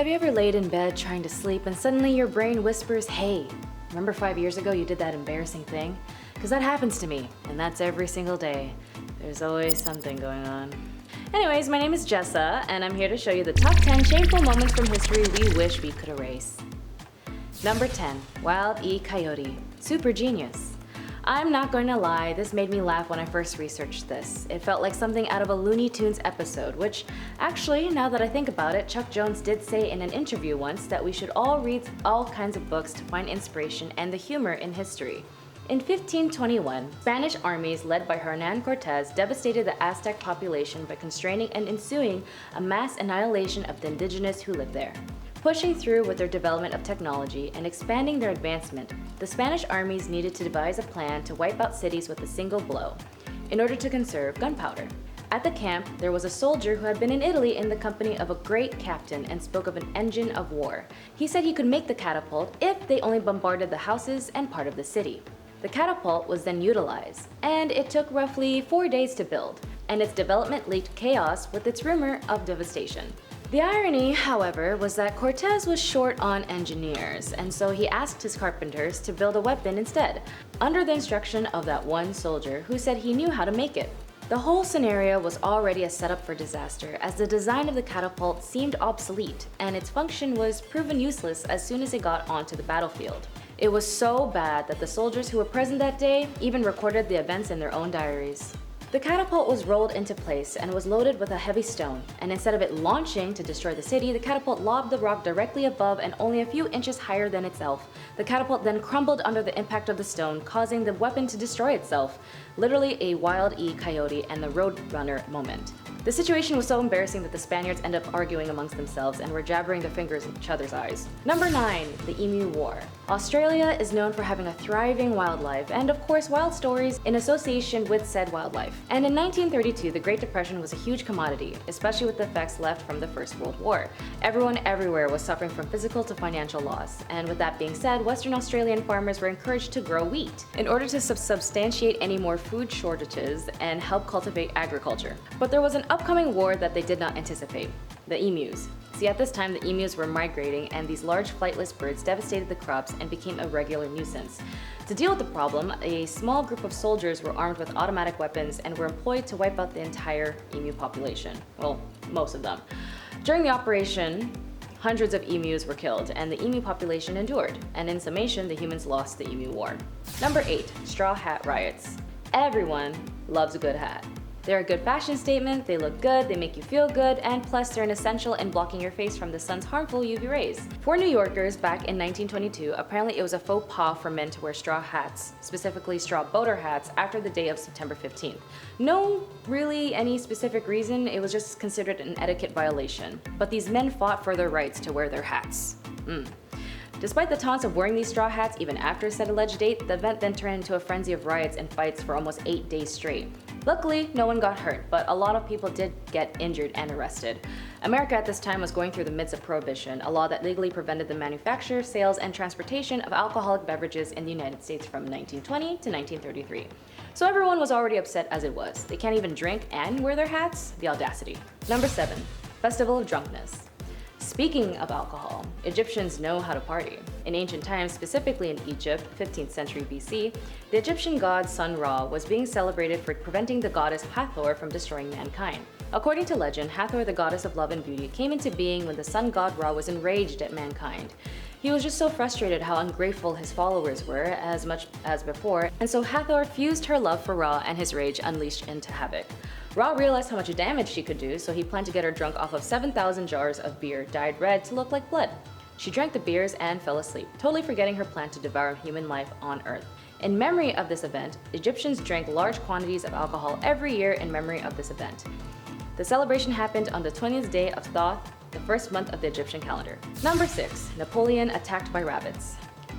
Have you ever laid in bed trying to sleep and suddenly your brain whispers, hey, remember 5 years ago you did that embarrassing thing? Because that happens to me, and that's every single day. There's always something going on. Anyways, my name is Jessa, and I'm here to show you the top 10 shameful moments from history we wish we could erase. Number 10, Wild E. Coyote. Super genius. I'm not going to lie, this made me laugh when I first researched this. It felt like something out of a Looney Tunes episode, which actually, now that I think about it, Chuck Jones did say in an interview once that we should all read all kinds of books to find inspiration and the humor in history. In 1521, Spanish armies led by Hernan Cortez devastated the Aztec population by constraining and ensuing a mass annihilation of the indigenous who lived there. Pushing through with their development of technology and expanding their advancement, the Spanish armies needed to devise a plan to wipe out cities with a single blow, in order to conserve gunpowder. At the camp, there was a soldier who had been in Italy in the company of a great captain and spoke of an engine of war. He said he could make the catapult if they only bombarded the houses and part of the city. The catapult was then utilized, and it took roughly 4 days to build, and its development leaked chaos with its rumor of devastation. The irony, however, was that Cortez was short on engineers, and so he asked his carpenters to build a weapon instead, under the instruction of that one soldier who said he knew how to make it. The whole scenario was already a setup for disaster, as the design of the catapult seemed obsolete, and its function was proven useless as soon as it got onto the battlefield. It was so bad that the soldiers who were present that day even recorded the events in their own diaries. The catapult was rolled into place and was loaded with a heavy stone, and instead of it launching to destroy the city, the catapult lobbed the rock directly above and only a few inches higher than itself. The catapult then crumbled under the impact of the stone, causing the weapon to destroy itself. Literally a Wild E. Coyote and the Roadrunner moment. The situation was so embarrassing that the Spaniards ended up arguing amongst themselves and were jabbering their fingers in each other's eyes. Number 9, the Emu War. Australia is known for having a thriving wildlife and of course wild stories in association with said wildlife. And in 1932, the Great Depression was a huge commodity, especially with the effects left from the First World War. Everyone everywhere was suffering from physical to financial loss, and with that being said, Western Australian farmers were encouraged to grow wheat in order to substantiate any more food shortages and help cultivate agriculture. But there was an upcoming war that they did not anticipate: the emus. See, at this time, the emus were migrating, and these large flightless birds devastated the crops and became a regular nuisance. To deal with the problem, a small group of soldiers were armed with automatic weapons and were employed to wipe out the entire emu population. Well, most of them. During the operation, hundreds of emus were killed, and the emu population endured, and in summation, the humans lost the Emu War. Number 8, Straw Hat Riots. Everyone loves a good hat. They're a good fashion statement, they look good, they make you feel good, and plus they're an essential in blocking your face from the sun's harmful UV rays. For New Yorkers back in 1922, apparently it was a faux pas for men to wear straw hats, specifically straw boater hats, after the day of September 15th. No really any specific reason, it was just considered an etiquette violation. But these men fought for their rights to wear their hats. Despite the taunts of wearing these straw hats even after said alleged date, the event then turned into a frenzy of riots and fights for almost 8 days straight. Luckily, no one got hurt, but a lot of people did get injured and arrested. America at this time was going through the midst of prohibition, a law that legally prevented the manufacture, sales, and transportation of alcoholic beverages in the United States from 1920 to 1933. So everyone was already upset as it was. They can't even drink and wear their hats? The audacity. Number 7, Festival of Drunkenness. Speaking of alcohol, Egyptians know how to party. In ancient times, specifically in Egypt, 15th century BC, the Egyptian god Sun Ra was being celebrated for preventing the goddess Hathor from destroying mankind. According to legend, Hathor, the goddess of love and beauty, came into being when the sun god Ra was enraged at mankind. He was just so frustrated how ungrateful his followers were as much as before, and so Hathor fused her love for Ra and his rage unleashed into havoc. Ra realized how much damage she could do, so he planned to get her drunk off of 7,000 jars of beer dyed red to look like blood. She drank the beers and fell asleep, totally forgetting her plan to devour human life on Earth. In memory of this event, Egyptians drank large quantities of alcohol every year in memory of this event. The celebration happened on the 20th day of Thoth, the first month of the Egyptian calendar. Number 6, Napoleon Attacked by Rabbits.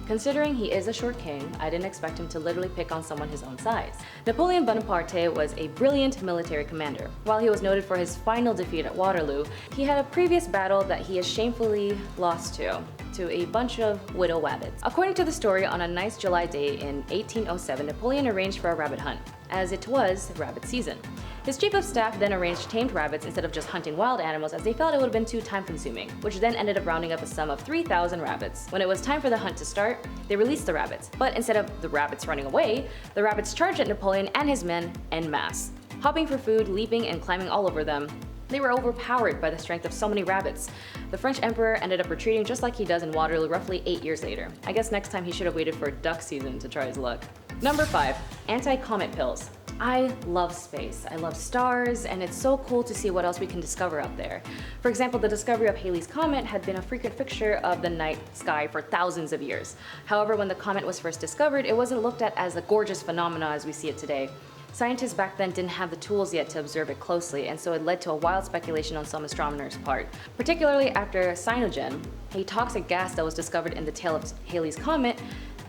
Considering he is a short king, I didn't expect him to literally pick on someone his own size. Napoleon Bonaparte was a brilliant military commander. While he was noted for his final defeat at Waterloo, he had a previous battle that he has shamefully lost to a bunch of widow wabbits. According to the story, on a nice July day in 1807, Napoleon arranged for a rabbit hunt, as it was rabbit season. His chief of staff then arranged tamed rabbits instead of just hunting wild animals, as they felt it would have been too time-consuming, which then ended up rounding up a sum of 3,000 rabbits. When it was time for the hunt to start, they released the rabbits, but instead of the rabbits running away, the rabbits charged at Napoleon and his men en masse. Hopping for food, leaping and climbing all over them, they were overpowered by the strength of so many rabbits. The French emperor ended up retreating just like he does in Waterloo roughly 8 years later. I guess next time he should have waited for duck season to try his luck. Number 5. Anti-Comet Pills. I love space. I love stars, and it's so cool to see what else we can discover out there. For example, the discovery of Halley's Comet had been a frequent fixture of the night sky for thousands of years. However, when the comet was first discovered, it wasn't looked at as a gorgeous phenomenon as we see it today. Scientists back then didn't have the tools yet to observe it closely, and so it led to a wild speculation on some astronomers' part. Particularly after cyanogen, a toxic gas that was discovered in the tail of Halley's Comet.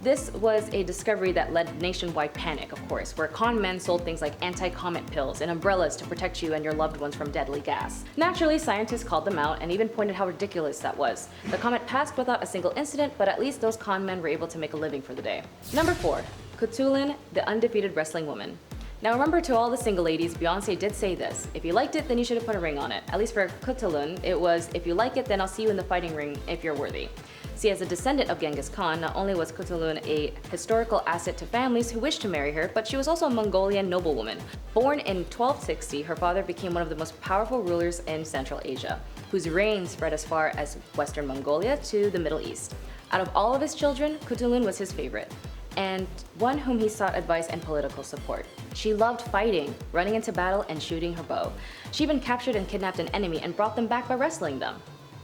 This was a discovery that led nationwide panic, of course, where con men sold things like anti-comet pills and umbrellas to protect you and your loved ones from deadly gas. Naturally, scientists called them out and even pointed how ridiculous that was. The comet passed without a single incident, but at least those con men were able to make a living for the day. Number 4. Khutulun, the undefeated wrestling woman. Now remember, to all the single ladies, Beyonce did say this: if you liked it, then you should have put a ring on it. At least for Khutulun, it was, if you like it, then I'll see you in the fighting ring if you're worthy. See, as a descendant of Genghis Khan, not only was Khutulun a historical asset to families who wished to marry her, but she was also a Mongolian noblewoman. Born in 1260, her father became one of the most powerful rulers in Central Asia, whose reign spread as far as Western Mongolia to the Middle East. Out of all of his children, Khutulun was his favorite, and one whom he sought advice and political support. She loved fighting, running into battle, and shooting her bow. She even captured and kidnapped an enemy and brought them back by wrestling them.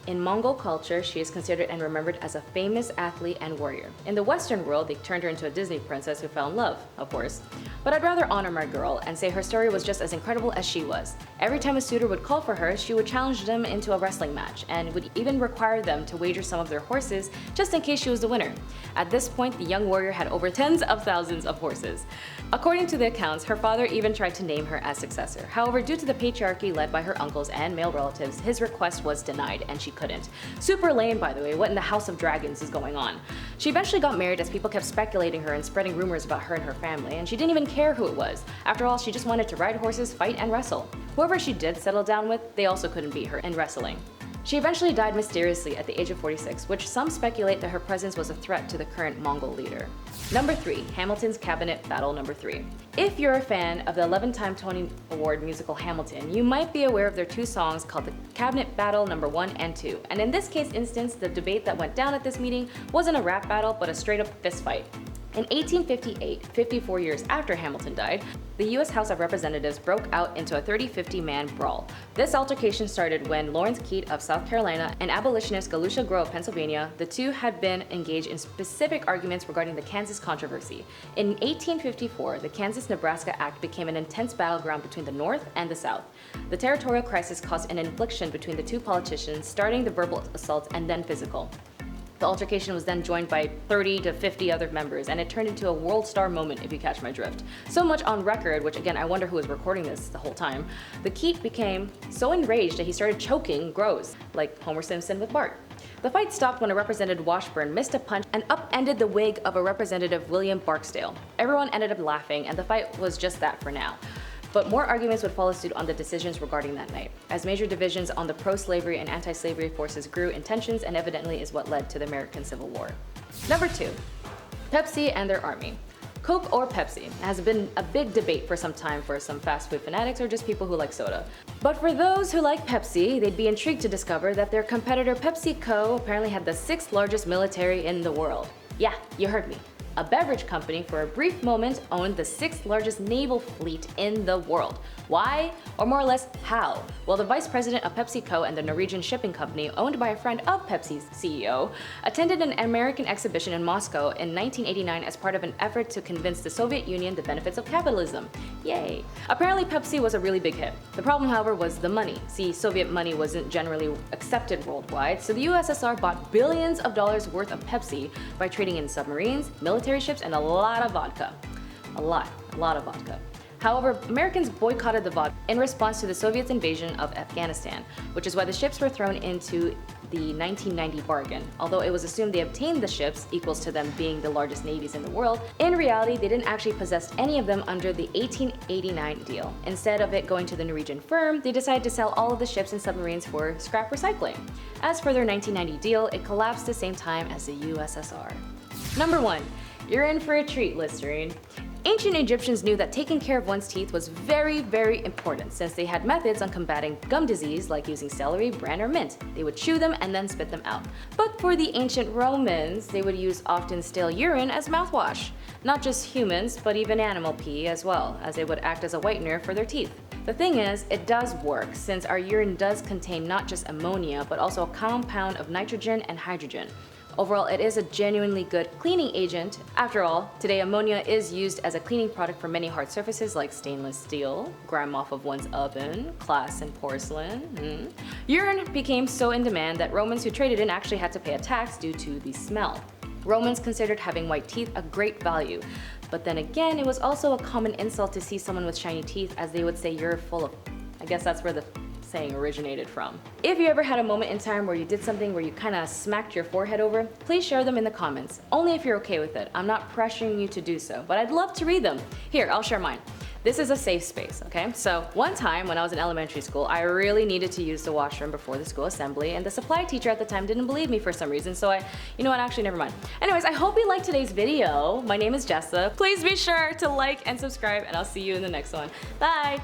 In Mongol culture, she is considered and remembered as a famous athlete and warrior. In the Western world, they turned her into a Disney princess who fell in love, of course. But I'd rather honor my girl and say her story was just as incredible as she was. Every time a suitor would call for her, she would challenge them into a wrestling match and would even require them to wager some of their horses just in case she was the winner. At this point, the young warrior had over tens of thousands of horses. According to the accounts, her father even tried to name her as successor. However, due to the patriarchy led by her uncles and male relatives, his request was denied and she couldn't. Super lame, by the way. What in the House of Dragons is going on? She eventually got married as people kept speculating her and spreading rumors about her and her family, and she didn't even care who it was. After all, she just wanted to ride horses, fight, and wrestle. Whoever she did settle down with, they also couldn't beat her in wrestling. She eventually died mysteriously at the age of 46, which some speculate that her presence was a threat to the current Mongol leader. Number 3. Hamilton's Cabinet Battle Number 3. If you're a fan of the 11-time Tony Award musical Hamilton, you might be aware of their 2 songs called the Cabinet Battle Number 1 and 2. And in this case instance, the debate that went down at this meeting wasn't a rap battle, but a straight-up fist fight. In 1858, 54 years after Hamilton died, the US House of Representatives broke out into a 30-50 man brawl. This altercation started when Lawrence Keat of South Carolina and abolitionist Galusha Grow of Pennsylvania, the two had been engaged in specific arguments regarding the Kansas controversy. In 1854, the Kansas-Nebraska Act became an intense battleground between the North and the South. The territorial crisis caused an infliction between the two politicians, starting the verbal assaults and then physical. The altercation was then joined by 30 to 50 other members, and it turned into a world star moment, if you catch my drift. So much on record, which again, I wonder who was recording this the whole time. The Keat became so enraged that he started choking Groves, like Homer Simpson with Bart. The fight stopped when a Representative Washburn missed a punch and upended the wig of a Representative William Barksdale. Everyone ended up laughing, and the fight was just that for now. But more arguments would follow suit on the decisions regarding that night, as major divisions on the pro-slavery and anti-slavery forces grew in tensions, and evidently is what led to the American Civil War. Number 2. Pepsi and their army. Coke or Pepsi has been a big debate for some time for some fast food fanatics or just people who like soda. But for those who like Pepsi, they'd be intrigued to discover that their competitor PepsiCo apparently had the 6th largest military in the world. Yeah, you heard me. A beverage company for a brief moment owned the 6th largest naval fleet in the world. Why? Or more or less, how? Well, the vice president of PepsiCo and the Norwegian shipping company, owned by a friend of Pepsi's CEO, attended an American exhibition in Moscow in 1989 as part of an effort to convince the Soviet Union the benefits of capitalism. Yay! Apparently Pepsi was a really big hit. The problem, however, was the money. See, Soviet money wasn't generally accepted worldwide, so the USSR bought billions of dollars worth of Pepsi by trading in submarines, military ships, and a lot of vodka. A lot of vodka. However, Americans boycotted the vodka in response to the Soviets' invasion of Afghanistan, which is why the ships were thrown into the 1990 bargain. Although it was assumed they obtained the ships, equals to them being the largest navies in the world, in reality they didn't actually possess any of them under the 1889 deal. Instead of it going to the Norwegian firm, they decided to sell all of the ships and submarines for scrap recycling. As for their 1990 deal, it collapsed the same time as the USSR. Number 1. You're in for a treat, Listerine. Ancient Egyptians knew that taking care of one's teeth was very, very important since they had methods on combating gum disease like using celery, bran, or mint. They would chew them and then spit them out. But for the ancient Romans, they would use often stale urine as mouthwash. Not just humans, but even animal pee as well, as it would act as a whitener for their teeth. The thing is, it does work since our urine does contain not just ammonia, but also a compound of nitrogen and hydrogen. Overall, it is a genuinely good cleaning agent. After all, today ammonia is used as a cleaning product for many hard surfaces like stainless steel, grime off of one's oven, glass and porcelain. Urine became so in demand that Romans who traded in actually had to pay a tax due to the smell. Romans considered having white teeth a great value. But then again, it was also a common insult to see someone with shiny teeth, as they would say you're full of... I guess that's where the saying originated from. If you ever had a moment in time where you did something where you kinda smacked your forehead over, please share them in the comments. Only if you're okay with it. I'm not pressuring you to do so, but I'd love to read them. Here, I'll share mine. This is a safe space, okay? So one time when I was in elementary school, I really needed to use the washroom before the school assembly, and the supply teacher at the time didn't believe me for some reason, so you know what, actually never mind. Anyways, I hope you liked today's video. My name is Jessa. Please be sure to like and subscribe, and I'll see you in the next one. Bye!